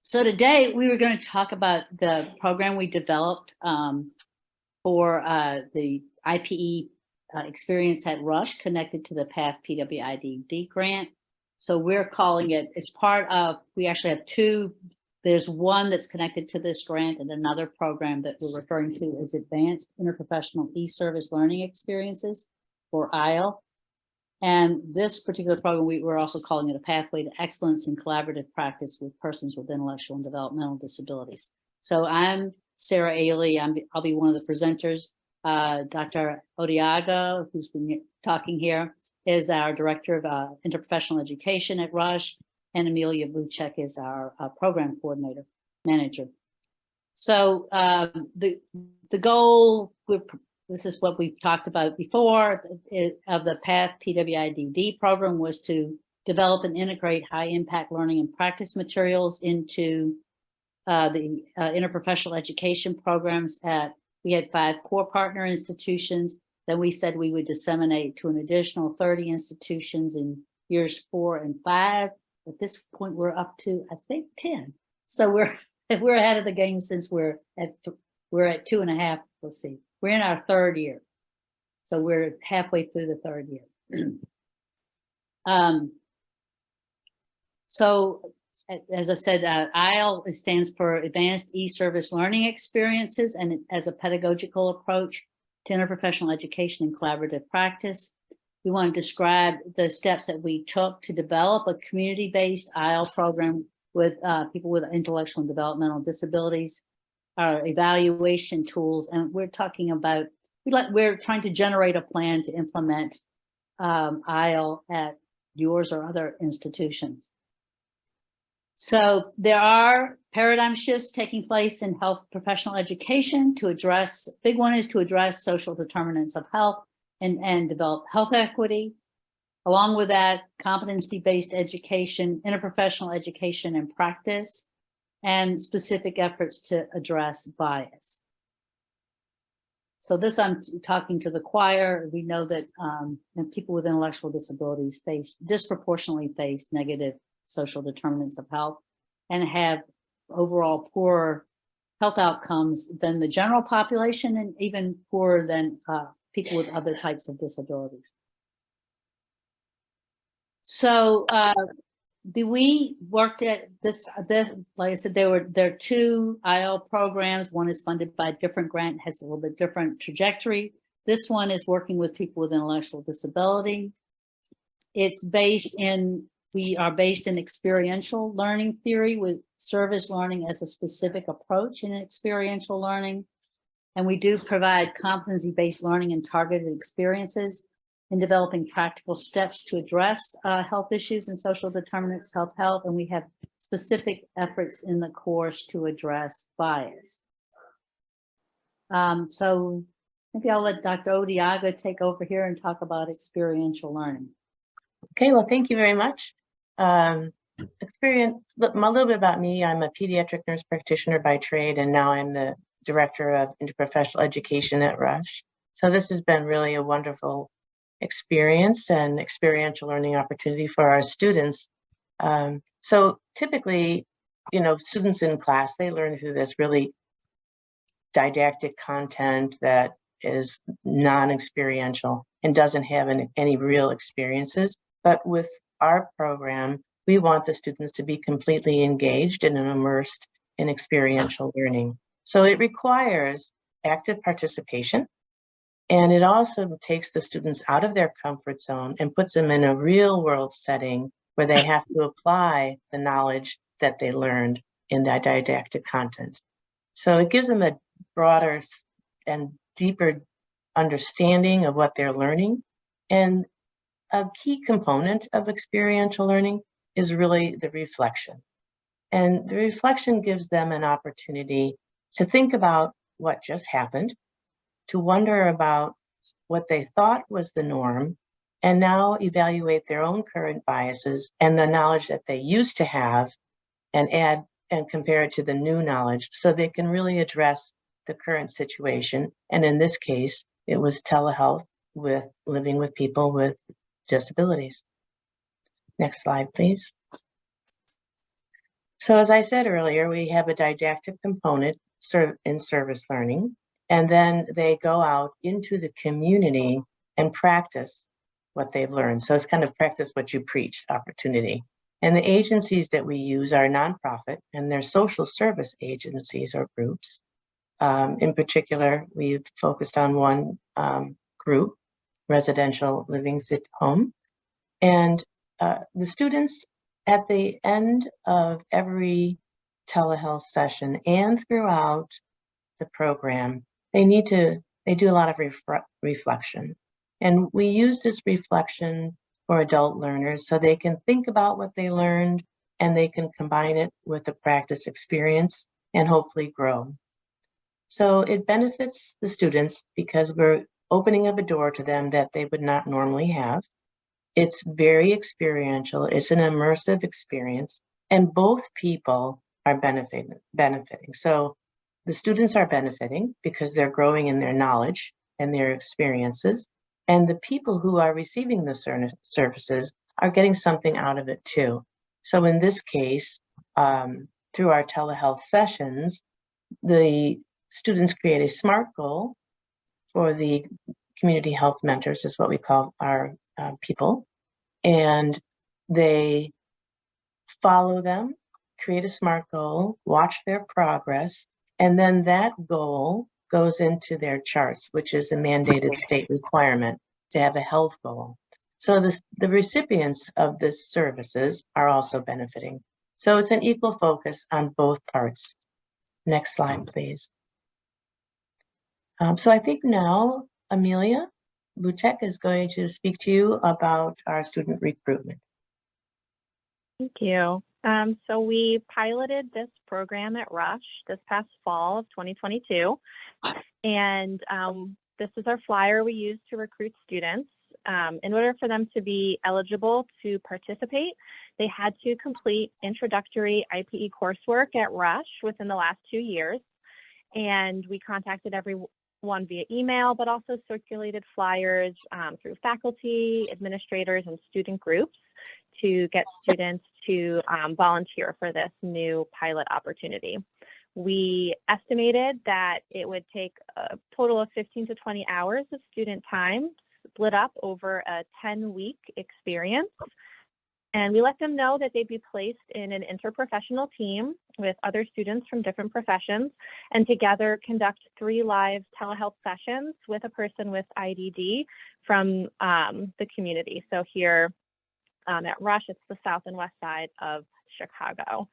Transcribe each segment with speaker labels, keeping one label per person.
Speaker 1: So today we were going to talk about the program we developed for the IPE experience at Rush connected to the PATH-PWIDD grant. So we're calling it, it's part of, we actually have two, there's one that's connected to this grant and another program that we're referring to as Advanced Interprofessional E-Service Learning Experiences, or IEL. And this particular program, we're also calling it a pathway to excellence in collaborative practice with persons with intellectual and developmental disabilities. So I'm Sarah Ailey. I'll be one of the presenters. Dr. Odiaga, who's been talking here, is our Director of Interprofessional Education at Rush, and Amelia Bucek is our Program Coordinator Manager. So the goal, this is what we've talked about before, of the PATH-PWIDD program, was to develop and integrate high-impact learning and practice materials into the interprofessional education programs we had 5 core partner institutions. Then we said we would disseminate to an additional 30 institutions in years 4 and 5. At this point, we're up to, I think, 10. So we're ahead of the game since we're at 2.5. Let's see. We're in our 3rd year. So we're halfway through the 3rd year. So as I said, IEL stands for Advanced E-Service Learning Experiences, and as a pedagogical approach to interprofessional education and collaborative practice. We want to describe the steps that we took to develop a community-based IEL program with people with intellectual and developmental disabilities, our evaluation tools, and we're talking about, we're trying to generate a plan to implement IEL at yours or other institutions. So there are paradigm shifts taking place in health professional education to address, big one is to address social determinants of health and develop health equity. Along with that, competency-based education, interprofessional education and practice, and specific efforts to address bias. So this, I'm talking to the choir. We know that people with intellectual disabilities disproportionately face negative social determinants of health and have overall poorer health outcomes than the general population, and even poorer than people with other types of disabilities. So we worked at this, like I said, there are 2 IEL programs. One is funded by a different grant, has a little bit different trajectory. This one is working with people with intellectual disability. It's based in, we are based in experiential learning theory with service learning as a specific approach in experiential learning. And we do provide competency-based learning and targeted experiences in developing practical steps to address health issues and social determinants of health. And we have specific efforts in the course to address bias. So maybe I'll let Dr. Odiaga take over here and talk about experiential learning.
Speaker 2: Okay, well, thank you very much. A little bit about me. I'm a pediatric nurse practitioner by trade, and now I'm the Director of Interprofessional Education at Rush. So this has been really a wonderful experience and experiential learning opportunity for our students. So typically, students in class, they learn through this really didactic content that is non-experiential and doesn't have any real experiences. But with our program, we want the students to be completely engaged and immersed in experiential learning. So it requires active participation, and it also takes the students out of their comfort zone and puts them in a real world setting where they have to apply the knowledge that they learned in that didactic content. So it gives them a broader and deeper understanding of what they're learning. And a key component of experiential learning is really the reflection. And the reflection gives them an opportunity to think about what just happened, to wonder about what they thought was the norm, and now evaluate their own current biases and the knowledge that they used to have, and add and compare it to the new knowledge so they can really address the current situation. And in this case, it was telehealth with living with people with disabilities. Next slide, please. So as I said earlier, we have a didactic component in service learning, and then they go out into the community and practice what they've learned. So it's kind of practice what you preach opportunity. And the agencies that we use are nonprofit, and they're social service agencies or groups. In particular, we've focused on one group, residential living sit home. And the students at the end of every telehealth session and throughout the program, they do a lot of reflection. And we use this reflection for adult learners so they can think about what they learned and they can combine it with the practice experience and hopefully grow. So it benefits the students because we're opening up a door to them that they would not normally have. It's very experiential. It's an immersive experience, and both people are benefiting. So the students are benefiting because they're growing in their knowledge and their experiences, and the people who are receiving the services are getting something out of it too. So in this case, through our telehealth sessions, the students create a SMART goal for the community health mentors, is what we call our people, and they follow them, create a SMART goal, watch their progress, and then that goal goes into their charts, which is a mandated state requirement to have a health goal. So the recipients of this services are also benefiting. So it's an equal focus on both parts. Next slide, please. So I think now Amelia Bucek is going to speak to you about our student recruitment.
Speaker 3: Thank you. So we piloted this program at Rush this past fall of 2022. And this is our flyer we use to recruit students. In order for them to be eligible to participate, they had to complete introductory IPE coursework at Rush within the last 2 years. And we contacted everyone via email, but also circulated flyers through faculty, administrators, and student groups to get students to volunteer for this new pilot opportunity. We estimated that it would take a total of 15 to 20 hours of student time split up over a 10-week experience. And we let them know that they'd be placed in an interprofessional team with other students from different professions and together conduct 3 live telehealth sessions with a person with IDD from the community. So here at Rush, it's the south and west side of Chicago.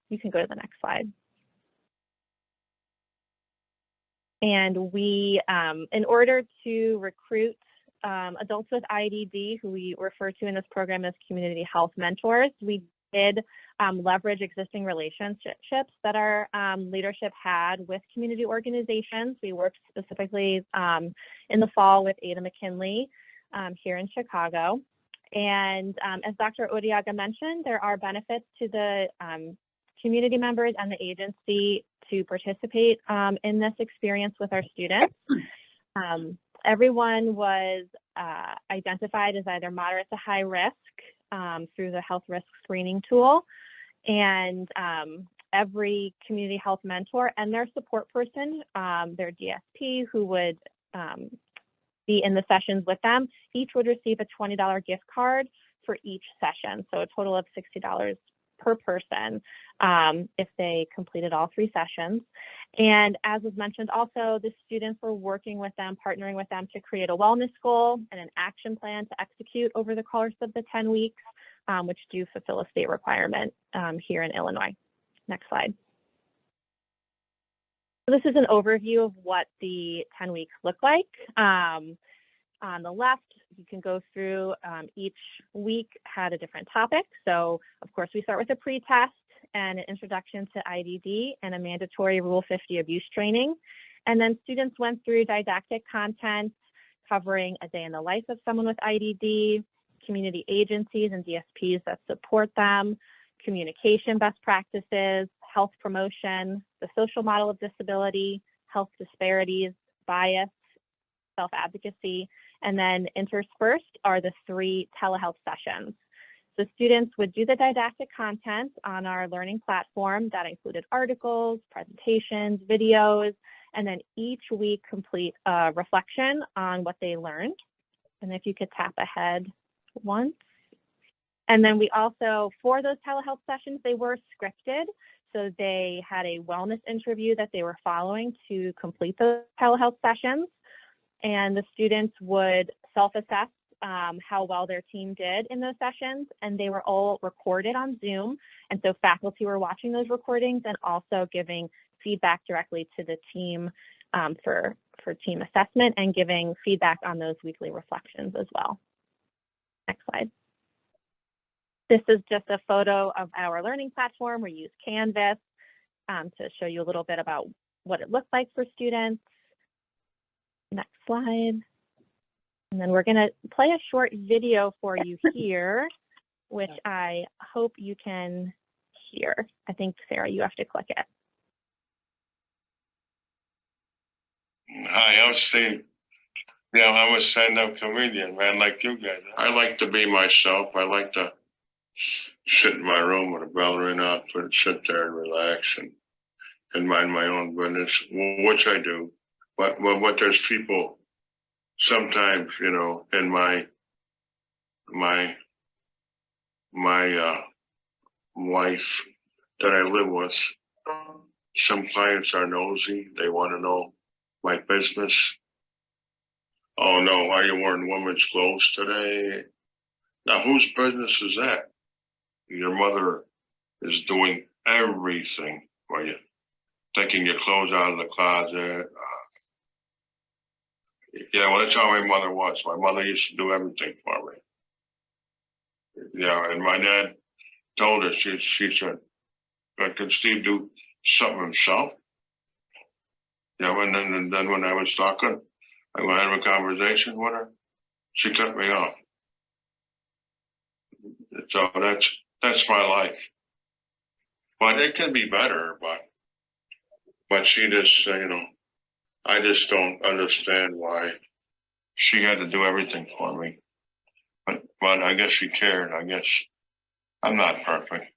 Speaker 3: You can go to the next slide. And we, in order to recruit adults with IDD, who we refer to in this program as community health mentors, we did leverage existing relationships that our leadership had with community organizations. We worked specifically in the fall with Ada McKinley here in Chicago. And as Dr. Odiaga mentioned, there are benefits to the community members and the agency to participate in this experience with our students. Everyone was identified as either moderate to high risk through the health risk screening tool. And every community health mentor and their support person, their DSP, who would be in the sessions with them, each would receive a $20 gift card for each session. So a total of $60 per person if they completed all 3 sessions. And as was mentioned also, the students were working with them, partnering with them to create a wellness goal and an action plan to execute over the course of the 10 weeks, which do fulfill a state requirement here in Illinois. Next slide. So this is an overview of what the 10 weeks look like. On the left, you can go through each week had a different topic. So of course, we start with a pre-test and an introduction to IDD and a mandatory Rule 50 abuse training. And then students went through didactic content covering a day in the life of someone with IDD, community agencies and DSPs that support them, communication best practices, health promotion, the social model of disability, health disparities, bias, self-advocacy, and then interspersed are the 3 telehealth sessions. So students would do the didactic content on our learning platform that included articles, presentations, videos, and then each week complete a reflection on what they learned. And if you could tap ahead once. And then we also, for those telehealth sessions, they were scripted. So they had a wellness interview that they were following to complete those telehealth sessions. And the students would self-assess how well their team did in those sessions, and they were all recorded on Zoom. And so faculty were watching those recordings and also giving feedback directly to the team for team assessment and giving feedback on those weekly reflections as well. Next slide. This is just a photo of our learning platform. We use Canvas to show you a little bit about what it looked like for students. Next slide. And then we're going to play a short video for you here, which I hope you can hear. I think, Sarah, you have to click it.
Speaker 4: Hi, I'm Steve. Yeah, I'm a stand-up comedian, man, like you guys. I like to be myself. I like to sit in my room with a ballerina outfit and sit there and relax and mind my own business, which I do. But there's people sometimes, you know, in my life that I live with, some clients are nosy. They want to know my business. Oh no, are you wearing women's clothes today? Now, whose business is that? Your mother is doing everything for you, taking your clothes out of the closet. Yeah, well, that's how my mother was. My mother used to do everything for me. Yeah, and my dad told her, she said, can Steve do something himself? Yeah, and then when I was talking, I went to have a conversation with her, she cut me off. So that's my life. But it can be better, but she just, you know, I just don't understand why she had to do everything for me. But I guess she cared. I guess I'm not perfect.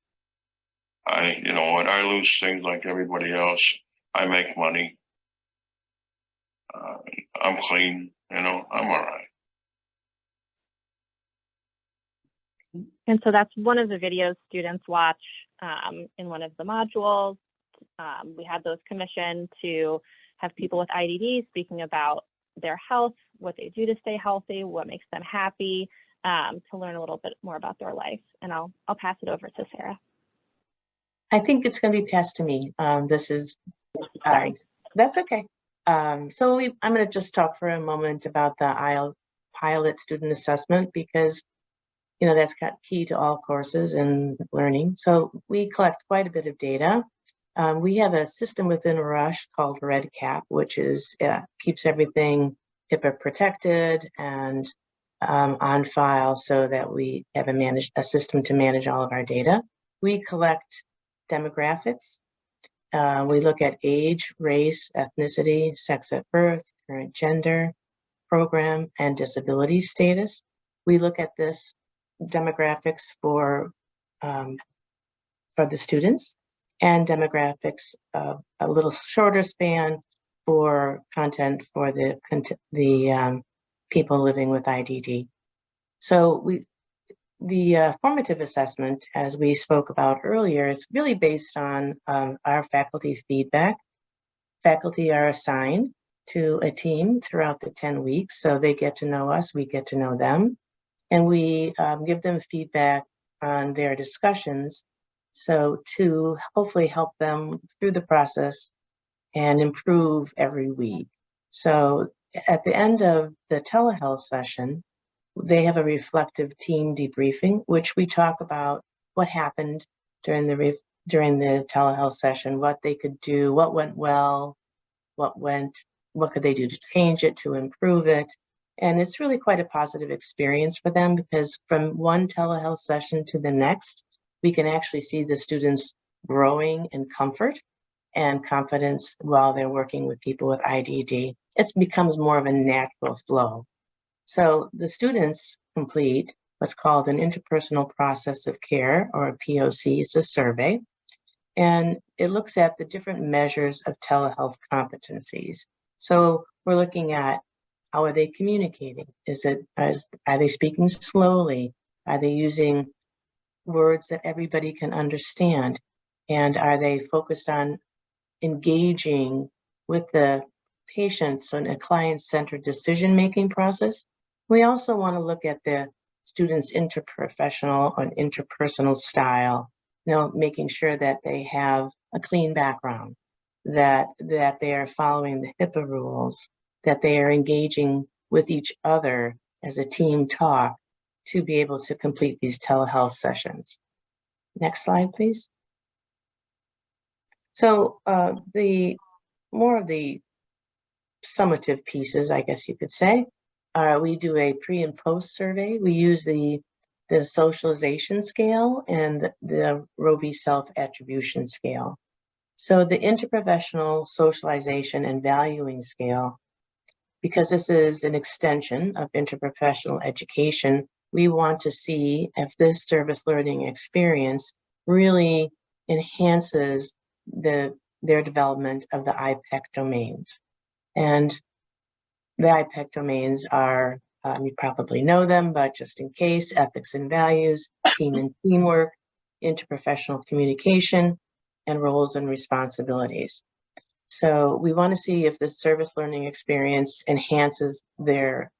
Speaker 4: You know what, I lose things like everybody else. I make money. I'm clean, you know, I'm all right.
Speaker 3: And so that's one of the videos students watch in one of the modules. We had those commissioned to have people with IDD speaking about their health, what they do to stay healthy, what makes them happy, to learn a little bit more about their life. And I'll pass it over to Sarah.
Speaker 2: I think it's going to be passed to me. This is, that's okay. I'm going to just talk for a moment about the pilot student assessment, because you know that's key to all courses and learning. So we collect quite a bit of data. We have a system within Rush called REDCap, which is keeps everything HIPAA protected and on file, so that we have a system to manage all of our data. We collect demographics. We look at age, race, ethnicity, sex at birth, current gender, program, and disability status. We look at this demographics for the students, and demographics of a little shorter span for content for the people living with IDD. So the formative assessment, as we spoke about earlier, is really based on our faculty feedback. Faculty are assigned to a team throughout the 10 weeks, so they get to know us, we get to know them, and we give them feedback on their discussions, so to hopefully help them through the process and improve every week. So at the end of the telehealth session, they have a reflective team debriefing, which we talk about what happened during the telehealth session, what they could do, what went well, what could they do to change it, to improve it. And it's really quite a positive experience for them, because from one telehealth session to the next, we can actually see the students growing in comfort and confidence while they're working with people with IDD. It becomes more of a natural flow. So the students complete what's called an interpersonal process of care, or a POC. It's a survey, and it looks at the different measures of telehealth competencies. So we're looking at, how are they communicating? Are they speaking slowly? Are they using words that everybody can understand? And are they focused on engaging with the patients in a client-centered decision-making process? We also want to look at the students' interprofessional or interpersonal style, making sure that they have a clean background, that they are following the HIPAA rules, that they are engaging with each other as a team talk to be able to complete these telehealth sessions. Next slide, please. So the more of the summative pieces, I guess you could say, we do a pre and post survey. We use the socialization scale and the Roby self-attribution scale. So the interprofessional socialization and valuing scale, because this is an extension of interprofessional education, we want to see if this service learning experience really enhances their development of the IPEC domains. And the IPEC domains are, you probably know them, but just in case: ethics and values, team and teamwork, interprofessional communication, and roles and responsibilities. So we want to see if the service learning experience enhances their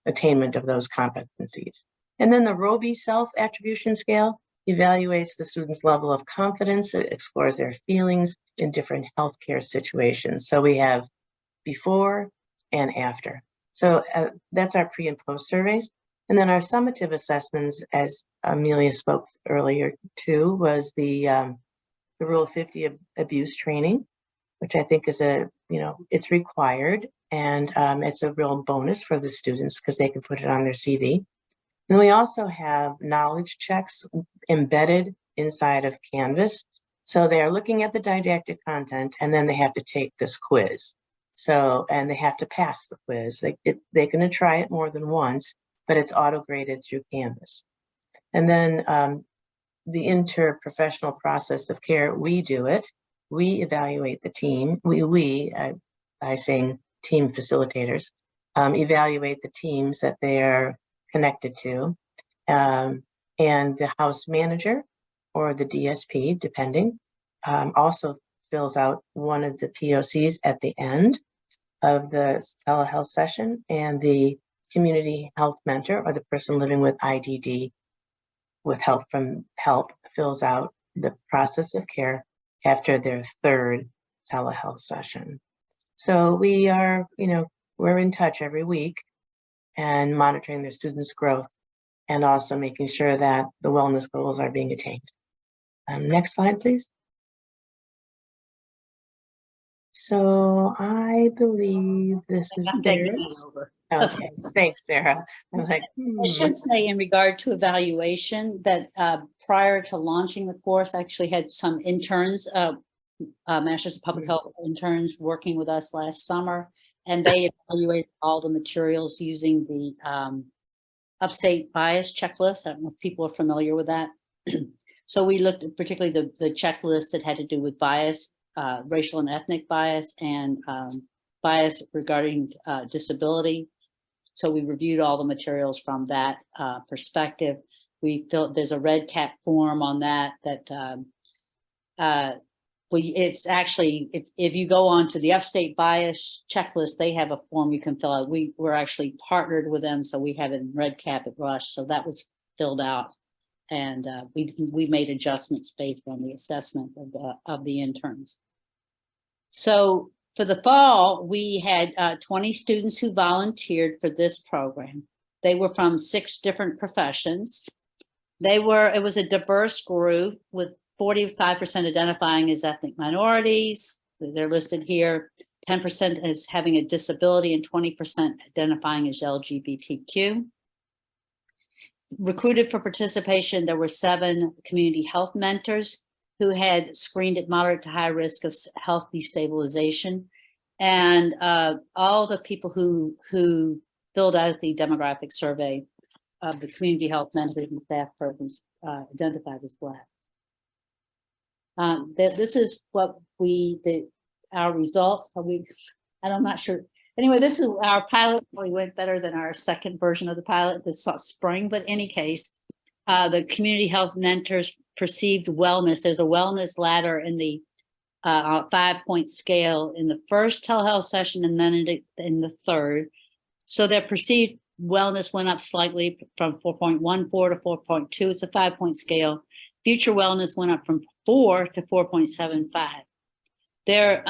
Speaker 2: attainment of those competencies. And then the Roby self-attribution scale evaluates the student's level of confidence. It explores their feelings in different healthcare situations. So we have before and after. So that's our pre and post surveys. And then our summative assessments, as Amelia spoke earlier too, was the Rule 50 abuse training, which I think is it's required, and it's a real bonus for the students because they can put it on their CV. And we also have knowledge checks embedded inside of Canvas. So they are looking at the didactic content, and then they have to take this quiz. So, and they have to pass the quiz. They can try it more than once, but it's auto-graded through Canvas. And then the interprofessional process of care, we do it. We evaluate the team. I sing team facilitators, evaluate the teams that they are connected to, and the house manager or the DSP, depending, also fills out one of the POCs at the end of the telehealth session, and the community health mentor or the person living with IDD with help from HELP fills out the process of care after their third telehealth session. So we are, we're in touch every week and monitoring their students' growth, and also making sure that the wellness goals are being attained. Next slide, please. So I believe this is Sarah's. Okay, thanks, Sarah. I'm like,
Speaker 1: I should say, in regard to evaluation, that prior to launching the course, I actually had some interns, Masters of Public Health interns working with us last summer, and they evaluated all the materials using the upstate bias checklist. I don't know if people are familiar with that. So we looked at particularly the checklist that had to do with bias, racial and ethnic bias, and bias regarding disability. So we reviewed all the materials from that perspective. We felt there's a red cap form on that it's actually, if you go on to the upstate bias checklist, they have a form you can fill out. We're actually partnered with them, so we have it in red cap at Rush. So that was filled out, and we made adjustments based on the assessment of the interns. So for the fall, we had 20 students who volunteered for this program. They were from 6 different professions. It was a diverse group with 45% identifying as ethnic minorities. They're listed here. 10% as having a disability and 20% identifying as LGBTQ. Recruited for participation, there were 7 community health mentors who had screened at moderate to high risk of health destabilization. And all the people who filled out the demographic survey of the community health mentors and staff persons identified as Black. This is what our results. I'm not sure. Anyway, this is our pilot. We went better than our second version of the pilot this spring, but in any case, the community health mentors perceived wellness. There's a wellness ladder in the 5-point scale in the first telehealth session and then in the third. So their perceived wellness went up slightly from 4.14 to 4.2. It's a 5-point scale. Future wellness went up from 4 to 4.75. Their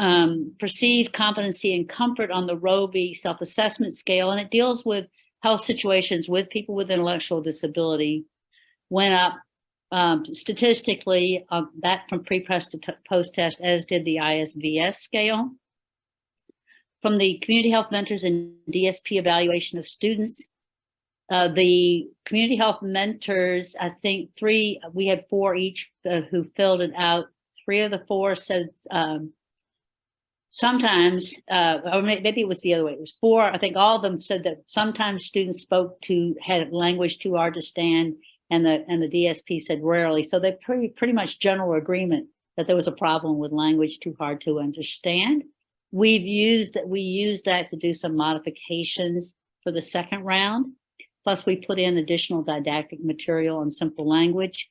Speaker 1: perceived competency and comfort on the Roby self-assessment scale, and it deals with health situations with people with intellectual disability, went up statistically, that from pre-test to post-test, as did the ISVS scale. From the community health mentors and DSP evaluation of students, the community health mentors, I think we had 4 each who filled it out. 3 of the 4 said sometimes, or maybe it was the other way. It was 4. I think all of them said that sometimes students had language too hard to stand, and the DSP said rarely. So they pretty much general agreement that there was a problem with language too hard to understand. We used that to do some modifications for the second round. Plus, we put in additional didactic material and simple language.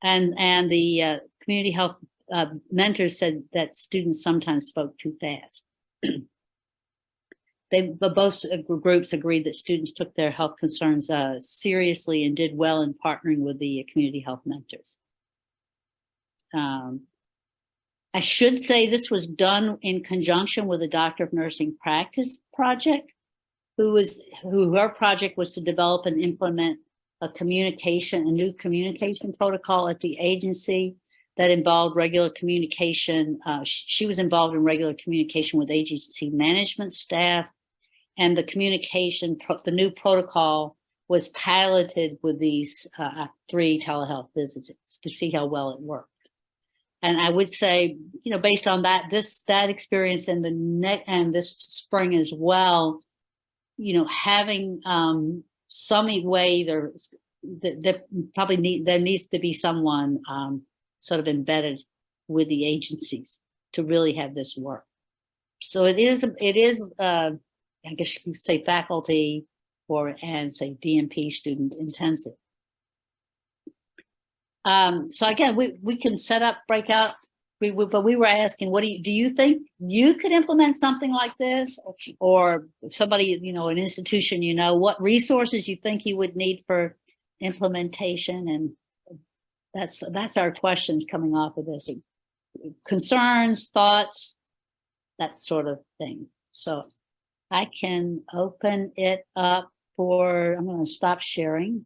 Speaker 1: And the community health mentors said that students sometimes spoke too fast. Both groups agreed that students took their health concerns seriously and did well in partnering with the community health mentors. I should say this was done in conjunction with the Doctor of Nursing Practice project, her project was to develop and implement a new communication protocol at the agency that involved regular communication. She was involved in regular communication with agency management staff, and the new protocol was piloted with these 3 telehealth visits to see how well it worked. And I would say, based on that experience and this spring as well, having some way there needs to be someone sort of embedded with the agencies to really have this work. So it is I guess you could say faculty and say DNP student intensive. So again, we can set up breakout. But we were asking, do you think you could implement something like this, or somebody, an institution, what resources you think you would need for implementation? And that's our questions coming off of this. Concerns, thoughts, that sort of thing. So I can open it up I'm going to stop sharing.